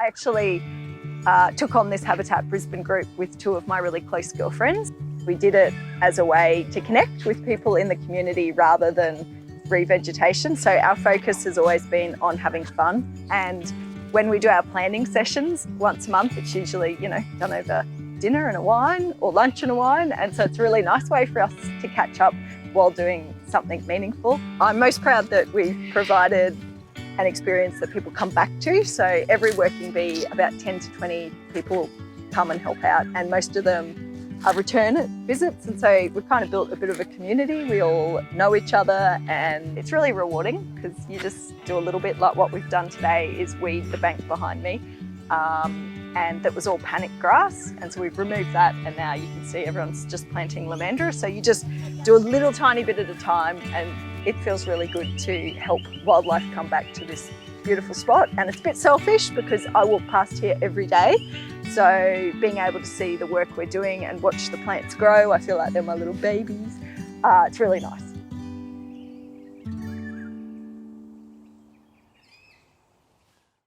I actually took on this Habitat Brisbane group with two of my really close girlfriends. We did it as a way to connect with people in the community rather than revegetation. So our focus has always been on having fun. And when we do our planning sessions once a month, it's usually, done over dinner and a wine or lunch and a wine. And so it's a really nice way for us to catch up while doing something meaningful. I'm most proud that we've provided an experience that people come back to. So every working bee, about 10 to 20 people come and help out, and most of them return visits. And so we've kind of built a bit of a community. We all know each other, and it's really rewarding because you just do a little bit like what we've done today is weed the bank behind me. And that was all panic grass. And so we've removed that, and now you can see everyone's just planting lavender. So you just do a little tiny bit at a time, and it feels really good to help wildlife come back to this beautiful spot. And it's a bit selfish because I walk past here every day. So being able to see the work we're doing and watch the plants grow, I feel like they're my little babies. It's really nice.